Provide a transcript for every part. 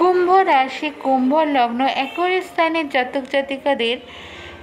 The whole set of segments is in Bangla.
কুম্ভ রাশি কুম্ভ লগ্ন একই স্থানের জাতক জাতিকাদের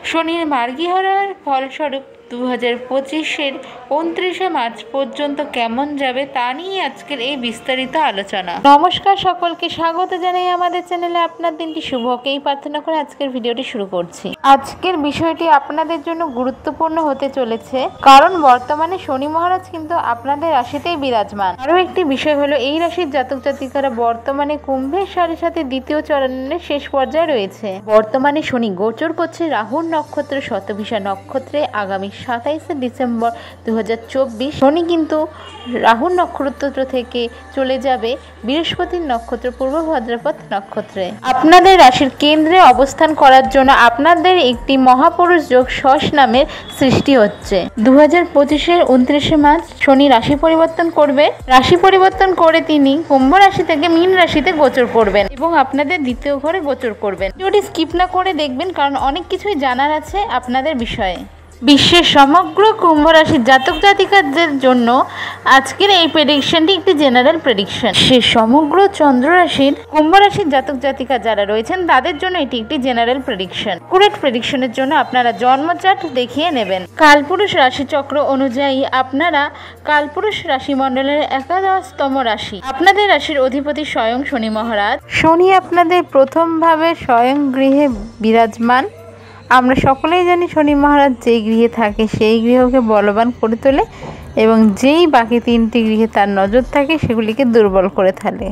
শনির মার্গী হওয়ার ফলস্বরূপ 2025-এর 29শে মার্চ পর্যন্ত কেমন যাবে তা নিয়ে আজকের এই বিস্তারিত আলোচনা। নমস্কার, সকলকে স্বাগত জানাই আমাদের চ্যানেলে। আপনার দিনটি শুভ হোক এই প্রার্থনা করে আজকের ভিডিওটি শুরু করছি। আজকের বিষয়টি আপনাদের জন্য গুরুত্বপূর্ণ হতে চলেছে, কারণ বর্তমানে শনি মহারাজ কিন্তু আপনাদের রাশিতেই বিরাজমান। আরও একটি বিষয় হলো, এই রাশির জাতক জাতিকারা বর্তমানে কুম্ভের সাথে দ্বিতীয় চরণের শেষ পর্যায়ে রয়েছে। বর্তমানে শনি গোচর করছে রাহুর নক্ষত্র শতভিষা নক্ষত্রে। আগামী 27শে ডিসেম্বর 2024 শনি কিন্তু রাহুর নক্ষত্র থেকে চলে যাবে বৃহস্পতির নক্ষত্র পূর্ব ভাদ্রপদ নক্ষত্রে। আপনাদের রাশির কেন্দ্রে অবস্থান করার জন্য আপনাদের একটি মহাপুরুষ যোগ শস নামের সৃষ্টি হচ্ছে। 2025-এর 29শে মার্চ শনি রাশি পরিবর্তন করবে। রাশি পরিবর্তন করে তিনি কুম্ভ রাশি থেকে মীন রাশিতে গোচর করবেন এবং আপনাদের দ্বিতীয় ঘরে গোচর করবেন। ভিডিওটি স্কিপ না করে দেখবেন, কারণ অনেক কিছুই জানার আছে আপনাদের বিষয়ে। বিশ্বের সমগ্র কুম্ভ রাশির জাতক জাতিকাদের জন্য আজকের এই প্রেডিকশনটি একটি জেনারেল প্রেডিকশন। সে সমগ্র চন্দ্র রাশির কুম্ভ রাশির জাতক জাতিকা যারা রয়েছেন তাদের জন্য এটি একটি জেনারেল প্রেডিকশন। কুরেট প্রেডিকশনের জন্য আপনারা জন্মচার্ট দেখিয়ে নেবেন। কালপুরুষ রাশিচক্র অনুযায়ী আপনারা কালপুরুষ রাশি মণ্ডলের 11তম রাশি। আপনাদের রাশির অধিপতি স্বয়ং শনি মহারাজ। শনি আপনাদের প্রথমভাবে স্বয়ং গৃহে বিরাজমান। আমরা সকলেই জানি শনি মহারাজ যেই গৃহে থাকে সেই গৃহকে বলবান করে তোলে এবং যেই বাকি 3টি গৃহে তার নজর থাকে সেগুলিকে দুর্বল করে ফেলে।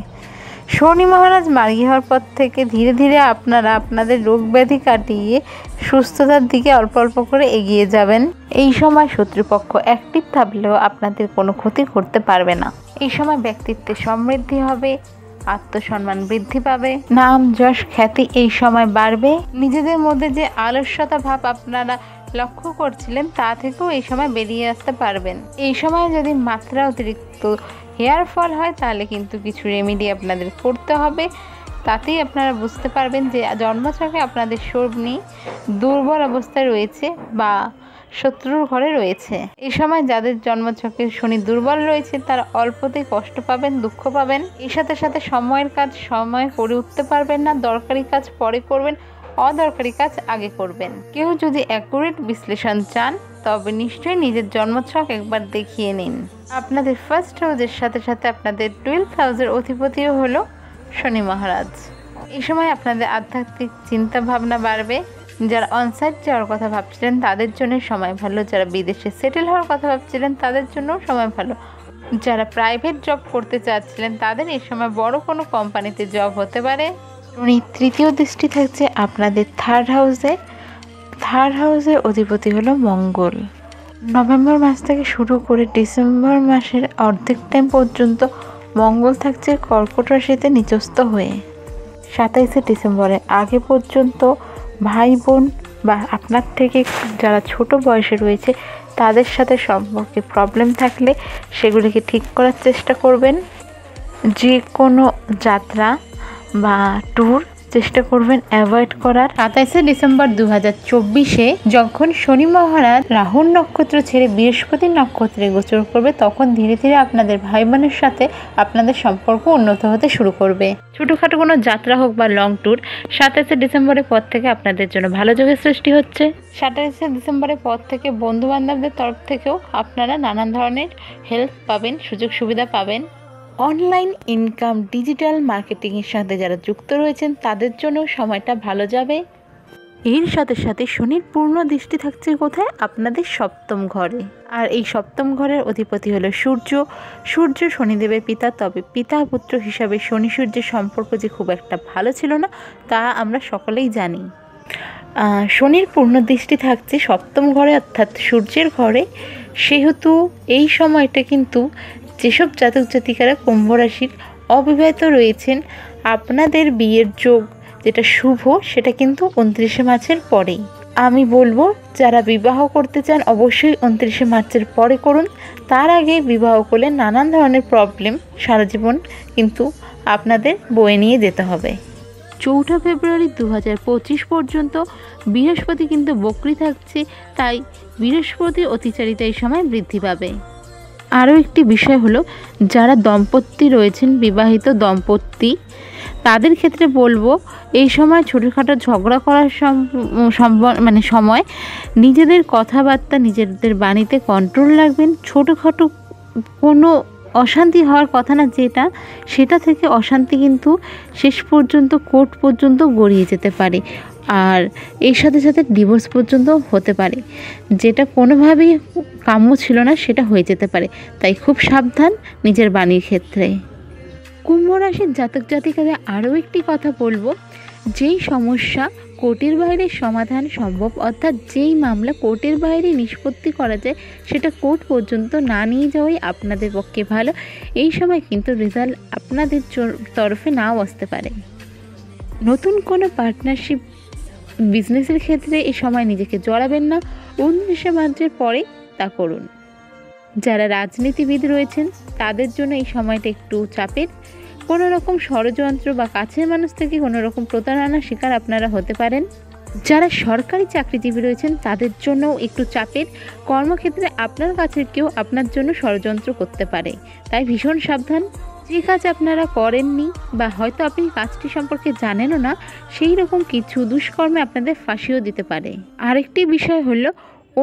শনি মহারাজ মার্গী হওয়ার পর থেকে ধীরে ধীরে আপনারা আপনাদের রোগ ব্যাধি কাটিয়ে সুস্থতার দিকে অল্প অল্প করে এগিয়ে যাবেন। এই সময় শত্রুপক্ষ অ্যাক্টিভ থাকলেও আপনাদের কোনো ক্ষতি করতে পারবে না। এই সময় ব্যক্তিত্বের সমৃদ্ধি হবে, আত্মসম্মান বৃদ্ধি পাবে, নাম যশ খ্যাতি এই সময় বাড়বে। নিজেদের মধ্যে যে আলস্যতা ভাব আপনারা লক্ষ্য করছিলেন তা থেকেও এই সময় বেরিয়ে আসতে পারবেন। এই সময় যদি মাত্রা অতিরিক্ত হেয়ার ফল হয় তাহলে কিন্তু কিছু রেমেডি আপনাদের করতে হবে। তাতেই আপনারা বুঝতে পারবেন যে জন্মছকে আপনাদের শনি দুর্বল অবস্থায় রয়েছে বা শত্রুর ঘরে রয়েছে। এই সময় যাদের জন্মছকে শনি দুর্বল রয়েছে তারা অল্পতেই কষ্ট পাবেন, দুঃখ পাবেন। এর সাথে সাথে সময়ের কাজ সময় করে উঠতে পারবেন না, দরকারি কাজ পরে করবেন, অদরকারি কাজ আগে করবেন। কেউ যদি অ্যাকুরেট বিশ্লেষণ চান তবে নিশ্চয়ই নিজের জন্মছক একবার দেখিয়ে নিন। আপনাদের ফার্স্ট হাউসের সাথে সাথে আপনাদের 12th হাউসের অধিপতিও হলো শনি মহারাজ। এই সময় আপনাদের আধ্যাত্মিক চিন্তা ভাবনা বাড়বে। যারা অনসাইট যাওয়ার কথা ভাবছিলেন তাদের জন্য সময় ভালো, যারা বিদেশে সেটেল হওয়ার কথা ভাবছিলেন তাদের জন্য সময় ভালো, যারা প্রাইভেট জব করতে চাচ্ছিলেন তাদের এই সময় বড় কোনো কোম্পানিতে জব হতে পারে। তৃতীয় দৃষ্টি থাকছে আপনাদের থার্ড হাউসের অধিপতি হলো মঙ্গল। নভেম্বর মাস থেকে শুরু করে ডিসেম্বর মাসের অর্ধেক টাইম পর্যন্ত মঙ্গল থাকছে কর্কট রাশিতে নিচস্থ হয়ে। 27শে ডিসেম্বরের আগে পর্যন্ত ভাই বোন বা আপনার থেকে যারা ছোট বয়সে রয়েছে তাদের সাথে সম্পর্কে প্রবলেম থাকলে সেগুলিকে ঠিক করার চেষ্টা করবেন। যে কোনো যাত্রা বা ট্যুর চেষ্টা করবেন অ্যাভয়েড করার। 27শে ডিসেম্বর 2024-এ যখন শনি মহারাজ রাহুর নক্ষত্র ছেড়ে বৃহস্পতির নক্ষত্রে গোচর করবে তখন ধীরে ধীরে আপনাদের ভাই বোনের সাথে আপনাদের সম্পর্ক উন্নত হতে শুরু করবে। ছোটোখাটো কোনো যাত্রা হোক বা লং ট্যুর 27শে ডিসেম্বরের পর থেকে আপনাদের জন্য ভালো যোগের সৃষ্টি হচ্ছে। 27শে ডিসেম্বরের পর থেকে বন্ধু বান্ধবদের তরফ থেকেও আপনারা নানান ধরনের হেল্প পাবেন, সুযোগ সুবিধা পাবেন। অনলাইন ইনকাম, ডিজিটাল মার্কেটিংয়ের সাথে যারা যুক্ত রয়েছেন তাদের জন্য সময়টা ভালো যাবে। এর সাথে সাথে শনির পূর্ণ দৃষ্টি থাকছে কোথায়? আপনাদের 7ম ঘরে। আর এই 7ম ঘরের অধিপতি হলো সূর্য শনিদেবের পিতা। তবে পিতা পুত্র হিসাবে শনি সূর্যের সম্পর্ক যে খুব একটা ভালো ছিল না তা আমরা সকলেই জানি। শনির পূর্ণ দৃষ্টি থাকছে 7ম ঘরে অর্থাৎ সূর্যের ঘরে। সেহেতু এই সময়টা কিন্তু যেসব জাতক জাতিকারা কুম্ভ রাশির অবিবাহিত রয়েছেন আপনাদের বিয়ের যোগ যেটা শুভ সেটা কিন্তু 29শে মার্চের পরেই। আমি বলবো যারা বিবাহ করতে চান অবশ্যই 29শে মার্চের পরে করুন। তার আগে বিবাহ করলে নানান ধরনের প্রবলেম সারা জীবন কিন্তু আপনাদের বয়ে নিয়ে যেতে হবে। 4 ফেব্রুয়ারি 2025 পর্যন্ত বৃহস্পতি কিন্তু বক্রী থাকছে, তাই বৃহস্পতি অতিচারিতা এই সময় বৃদ্ধি পাবে। আরও একটি বিষয় হলো যারা দম্পতি রয়েছেন, বিবাহিত দম্পতি, তাদের ক্ষেত্রে বলবো এই সময় ছোটোখাটো ঝগড়া করার সময় নিজেদের কথাবার্তা নিজেদের বাণীতে কন্ট্রোল রাখবেন। ছোটোখাটো কোনো অশান্তি হওয়ার কথা না যেটা, সেটা থেকে অশান্তি কিন্তু শেষ পর্যন্ত কোর্ট পর্যন্ত গড়িয়ে যেতে পারে, আর এর সাথে সাথে ডিভোর্স পর্যন্ত হতে পারে, যেটা কোনোভাবেই কাম্য ছিল না সেটা হয়ে যেতে পারে। তাই খুব সাবধান নিজের বাণীর ক্ষেত্রে। কুম্ভ রাশির জাতক জাতিকাদের আরও একটি কথা বলবো, যেই সমস্যা কোর্টের বাইরে সমাধান সম্ভব, অর্থাৎ যেই মামলা কোর্টের বাইরে নিষ্পত্তি করা যায় সেটা কোর্ট পর্যন্ত না নিয়ে যাওয়াই আপনাদের পক্ষে ভালো। এই সময় কিন্তু রেজাল্ট আপনাদের তরফে নাও আসতে পারে। নতুন কোনো পার্টনারশিপ বিজনেসের ক্ষেত্রে এই সময় নিজেকে জড়াবেন না, 29শে মার্চের পরে তা করুন। যারা রাজনীতিবিদ রয়েছেন তাদের জন্য এই সময়টা একটু চাপের, কোনো রকম ষড়যন্ত্র বা কাছের মানুষ থেকে কোনো রকম প্রতারণার শিকার আপনারা হতে পারেন। যারা সরকারি চাকরিজীবী রয়েছেন তাদের জন্যও একটু চাপের, কর্মক্ষেত্রে আপনার কাছের কেউ আপনার জন্য ষড়যন্ত্র করতে পারে, তাই ভীষণ সাবধান। যে কাজ আপনারা করেননি বা হয়তো আপনি কাজটি সম্পর্কে জানেনও না, সেই রকম কিছু দুষ্কর্মে আপনাদের ফাঁসিও দিতে পারে। আরেকটি বিষয় হলো,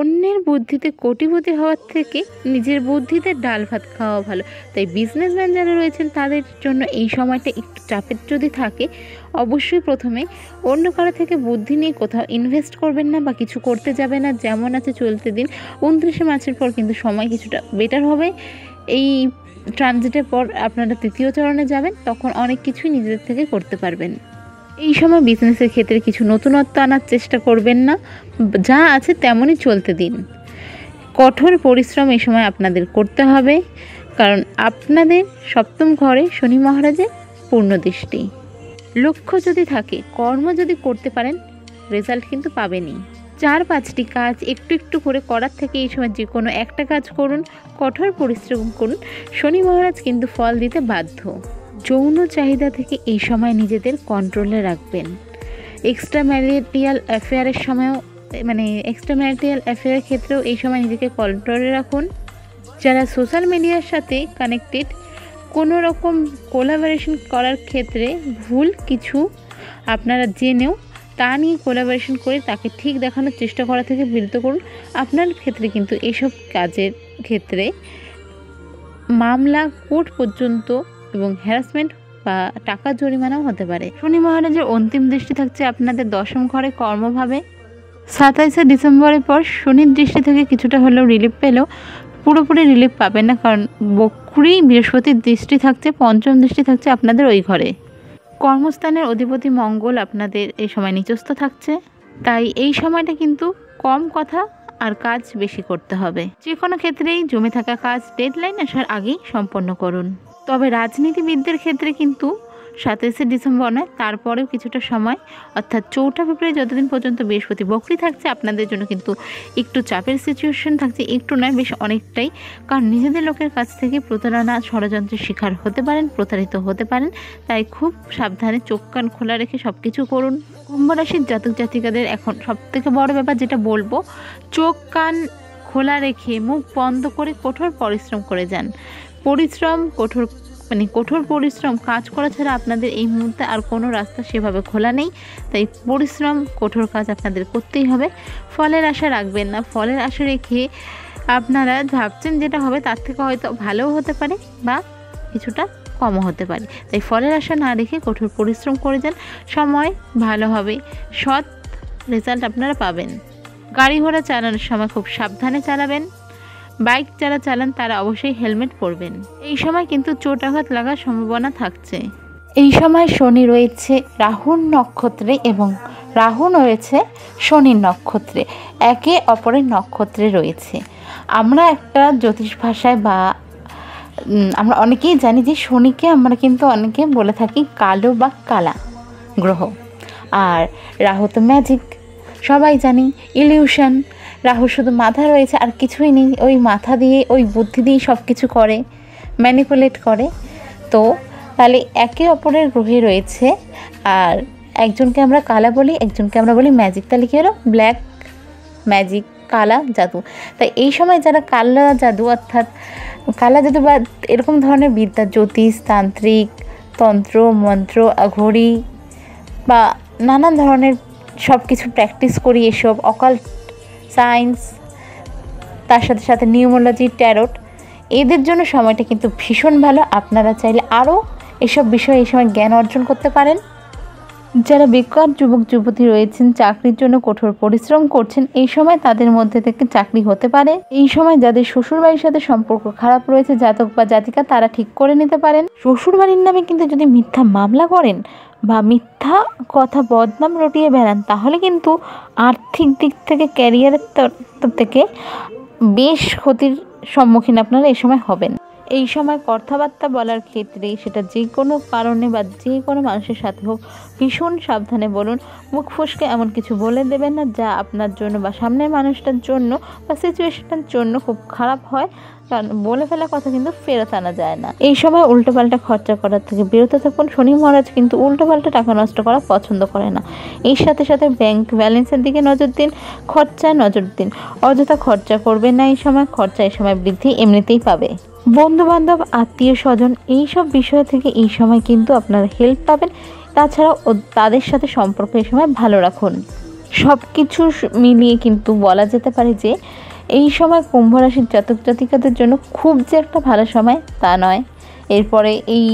অন্যের বুদ্ধিতে কোটিপতি হওয়ার থেকে নিজের বুদ্ধিতে ডাল ভাত খাওয়া ভালো। তাই বিজনেসম্যান যারা রয়েছেন তাদের জন্য এই সময়টা একটু চাপের যদি থাকে, অবশ্যই প্রথমে অন্য কারো থেকে বুদ্ধি নিয়ে কোথাও ইনভেস্ট করবেন না বা কিছু করতে যাবে না, যেমন আছে চলতে দিন। 29শে মার্চের পর কিন্তু সময় কিছুটা বেটার হবে। এই ট্রানজিটের পর আপনারা তৃতীয় চরণে যাবেন, তখন অনেক কিছুই নিজেদের থেকে করতে পারবেন। এই সময় বিজনেসের ক্ষেত্রে কিছু নতুনত্ব আনার চেষ্টা করবেন না, যা আছে তেমনই চলতে দিন। কঠোর পরিশ্রম এই সময় আপনাদের করতে হবে, কারণ আপনাদের সপ্তম ঘরে শনি মহারাজের পূর্ণ দৃষ্টি। লক্ষ্য যদি থাকে, কর্ম যদি করতে পারেন, রেজাল্ট কিন্তু পাবেনই। 4-5টি কাজ একটু একটু করে করার থেকে এই সময় যে কোনো একটা কাজ করুন, কঠোর পরিশ্রম করুন, শনি মহারাজ কিন্তু ফল দিতে বাধ্য। যৌন চাহিদা থেকে এই সময় নিজেদের কন্ট্রোলে রাখবেন। এক্সট্রা ম্যারিটাল অ্যাফেয়ারের সময়ও এক্সট্রা ম্যারিটাল অ্যাফেয়ারের ক্ষেত্রেও এই সময় নিজেকে কন্ট্রোলে রাখুন। যারা সোশ্যাল মিডিয়ার সাথে কানেক্টেড, কোনো রকম কোলাবোরেশন করার ক্ষেত্রে ভুল কিছু আপনারা জেনেও তা নিয়ে কোলাবোরেশন করে তাকে ঠিক দেখানোর চেষ্টা করা থেকে বিরত করুন। আপনার ক্ষেত্রে কিন্তু এসব কাজের ক্ষেত্রে মামলা কোর্ট পর্যন্ত এবং হ্যারাসমেন্ট বা টাকা জরিমানাও হতে পারে। শনি মহারাজের অন্তিম দৃষ্টি থাকছে আপনাদের দশম ঘরে কর্মভাবে। 27শে ডিসেম্বরের পর শনির দৃষ্টি থেকে কিছুটা হলেও রিলিফ পেলেও পুরোপুরি রিলিফ পাবেন না, কারণ বক্রী বৃহস্পতির দৃষ্টি থাকছে, পঞ্চম দৃষ্টি থাকছে আপনাদের ওই ঘরে। কর্মস্থানের অধিপতি মঙ্গল আপনাদের এই সময় নিচস্থ থাকছে, তাই এই সময়টা কিন্তু কম কথা আর কাজ বেশি করতে হবে। যে কোনো ক্ষেত্রেই জমে থাকা কাজ ডেডলাইন আসার আগেই সম্পন্ন করুন। তবে রাজনীতিবিদদের ক্ষেত্রে কিন্তু 27শে ডিসেম্বর নয়, তারপরেও কিছুটা সময়, অর্থাৎ 4 ফেব্রুয়ারি যতদিন পর্যন্ত বৃহস্পতি বক্রী থাকছে আপনাদের জন্য কিন্তু একটু চাপের সিচুয়েশন থাকছে, একটু নয় বেশ অনেকটাই, কারণ নিজেদের লোকের কাছ থেকে প্রতারণা ষড়যন্ত্রের শিকার হতে পারেন, প্রতারিত হতে পারেন। তাই খুব সাবধানে চোখ কান খোলা রেখে সব কিছু করুন। কুম্ভ রাশির জাতক জাতিকাদের এখন সবথেকে বড় ব্যাপার যেটা বলবো, চোখ কান খোলা রেখে মুখ বন্ধ করে কঠোর পরিশ্রম করে যান। কঠোর পরিশ্রম কাজ করা ছাড়া আপনাদের এই মুহূর্তে আর কোনো রাস্তা সেভাবে খোলা নেই। তাই পরিশ্রম কঠোর কাজ আপনাদের করতেই হবে। ফলের আশা রাখবেন না, ফলের আশা রেখে আপনারা ভাবছেন যেটা হবে তার থেকে হয়তো ভালোও হতে পারে বা কিছুটা কমও হতে পারে। তাই ফলের আশা না রেখে কঠোর পরিশ্রম করে যান, সময় ভালো হবে, সৎ রেজাল্ট আপনারা পাবেন। গাড়ি ঘোড়া চালানোর সময় খুব সাবধানে চালাবেন। বাইক যারা চালান তারা অবশ্যই হেলমেট পরবেন। এই সময় কিন্তু চোট আঘাত লাগার সম্ভাবনা থাকছে। এই সময় শনি রয়েছে রাহুর নক্ষত্রে এবং রাহু রয়েছে শনির নক্ষত্রে, একে অপরের নক্ষত্রে রয়েছে। আমরা একটা জ্যোতিষ ভাষায় বা আমরা অনেকেই জানি যে শনিকে আমরা কিন্তু অনেকে বলে থাকি কালো বা কালা গ্রহ, আর রাহু তো ম্যাজিক, সবাই জানি ইলিউশন। রাহু শুধু মাথা রয়েছে আর কিছুই নেই, ওই মাথা দিয়ে ওই বুদ্ধি দিয়ে সব কিছু করে, ম্যানিপুলেট করে। তো তাহলে একে অপরের গ্রহে রয়েছে, আর একজনকে আমরা কালা বলি, একজনকে আমরা বলি ম্যাজিক। তাহলে কী হলো? ব্ল্যাক ম্যাজিক, কালা জাদু। তাই এই সময় যারা কালা জাদু অর্থাৎ কালা জাদু বা এরকম ধরনের বিদ্যা, জ্যোতিষ, তান্ত্রিক, তন্ত্র মন্ত্র ঘড়ি বা নানান ধরনের সব কিছু প্র্যাকটিস করি, এসব অকাল্ট সায়েন্স, তার সাথে সাথে নিউমোলজি, ট্যারোট, এদের জন্য সময়টা কিন্তু ভীষণ ভালো। আপনারা চাইলে আরও এসব বিষয়ে এই সময় জ্ঞান অর্জন করতে পারেন। যারা বেকার যুবক যুবতী রয়েছেন, চাকরির জন্য কঠোর পরিশ্রম করছেন, এই সময় তাদের মধ্যে থেকে চাকরি হতে পারে। এই সময় যাদের শ্বশুরবাড়ির সাথে সম্পর্ক খারাপ রয়েছে, জাতক বা জাতিকা, তারা ঠিক করে নিতে পারেন। শ্বশুরবাড়ির নামে কিন্তু যদি মিথ্যা মামলা করেন বা মিথ্যা কথা বদনাম রটিয়ে বেড়ান, তাহলে কিন্তু আর্থিক দিক থেকে, ক্যারিয়ারের তরফ থেকে বেশ ক্ষতির সম্মুখীন আপনারা এই সময় হবেন। এই সময় কথাবার্তা বলার ক্ষেত্রে, সেটা যে কোনো কারণে বা যে কোনো মানুষের সাথে হোক, ভীষণ সাবধানে বলুন। মুখ ফসকে এমন কিছু বলে দেবেন না যা আপনার জন্য বা সামনের মানুষটার জন্য বা সিচুয়েশনটার জন্য খুব খারাপ হয়, কারণ বলে ফেলা কথা কিন্তু ফেরত আনা যায় না। এই সময় উল্টোপাল্টা খরচা করার থেকে বিরত থাকুন। শনি মহারাজ কিন্তু উল্টোপাল্টা টাকা নষ্ট করা পছন্দ করে না। এর সাথে সাথে ব্যাংক ব্যালেন্সের দিকে নজর দিন, খরচায় নজর দিন। অযথা খরচা করবেন না। এই সময় খরচা এই সময় বৃদ্ধি এমনিতেই পাবে। বন্ধুবান্ধব, আত্মীয় স্বজন, এইসব বিষয় থেকে এই সময় কিন্তু আপনারা হেল্প পাবেন। তাছাড়াও তাদের সাথে সম্পর্ক এই সময় ভালো রাখুন। সব কিছু মিলিয়ে কিন্তু বলা যেতে পারে যে এই সময় কুম্ভ রাশির জাতক জাতিকাদের জন্য খুব যে একটা ভালো সময় তা নয়। এরপরে এই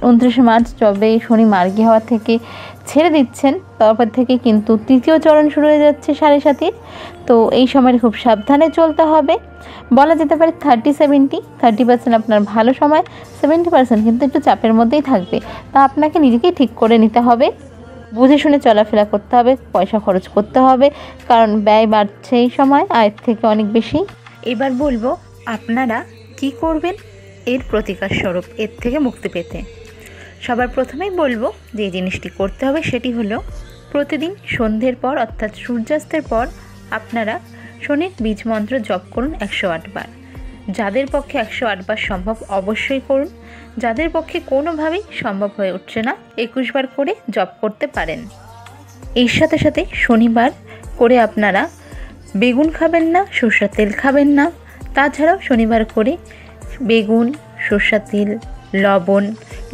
29 মার্চ যবে শনি মার্গী হওয়া থেকে ছেড়ে দিচ্ছেন, তারপর থেকে কিন্তু তৃতীয় চরণ শুরু হয়ে যাচ্ছে 7.5। তো এই সময় খুব সাবধানে চলতে হবে। বলা যেতে পারে 30% আপনার ভালো সময়, 70% কিন্তু একটু চাপের মধ্যেই থাকবে। তা আপনাকে নিজেকেই ঠিক করে নিতে হবে, বুঝে শুনে চলাফেরা করতে হবে, পয়সা খরচ করতে হবে, কারণ ব্যয় বাড়ছে এই সময় আয়ের থেকে অনেক বেশি। এবার বলবো আপনারা কি করবেন এর প্রতিকার স্বরূপ এর থেকে মুক্তি পেতে। সবার প্রথমেই বলবো যে জিনিসটি করতে হবে সেটি হলো, প্রতিদিন সন্ধ্যের পর অর্থাৎ সূর্যাস্তের পর আপনারা শনির বীজ মন্ত্র জপ করুন 108 বার। যাদের পক্ষে 108 বার সম্ভব অবশ্যই করুন। যাদের পক্ষে কোনোভাবেই সম্ভব হয়ে উঠছে না, 21 বার করে জপ করতে পারেন। এর সাথে সাথে শনিবার করে আপনারা বেগুন খাবেন না, সরষের তেল খাবেন না। তাছাড়াও শনিবার করে বেগুন, সরষের তেল, লবণ,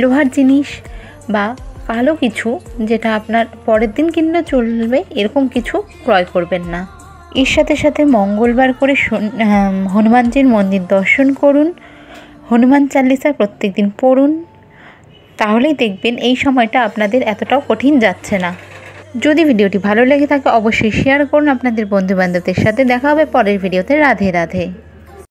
লোহার জিনিস বা কালো কিছু, যেটা আপনার পরের দিন কিনলে চলবে, এরকম কিছু ক্রয় করবেন না। এর সাথে সাথে মঙ্গলবার করে হনুমানজির মন্দির দর্শন করুন, হনুমান চালিসা প্রত্যেক দিন পড়ুন। তাহলেই দেখবেন এই সময়টা আপনাদের এতটাও কঠিন যাচ্ছে না। যদি ভিডিওটি ভালো লেগে থাকে অবশ্যই শেয়ার করুন আপনাদের বন্ধুবান্ধবদের সাথে। দেখা হবে পরের ভিডিওতে। রাধে রাধে।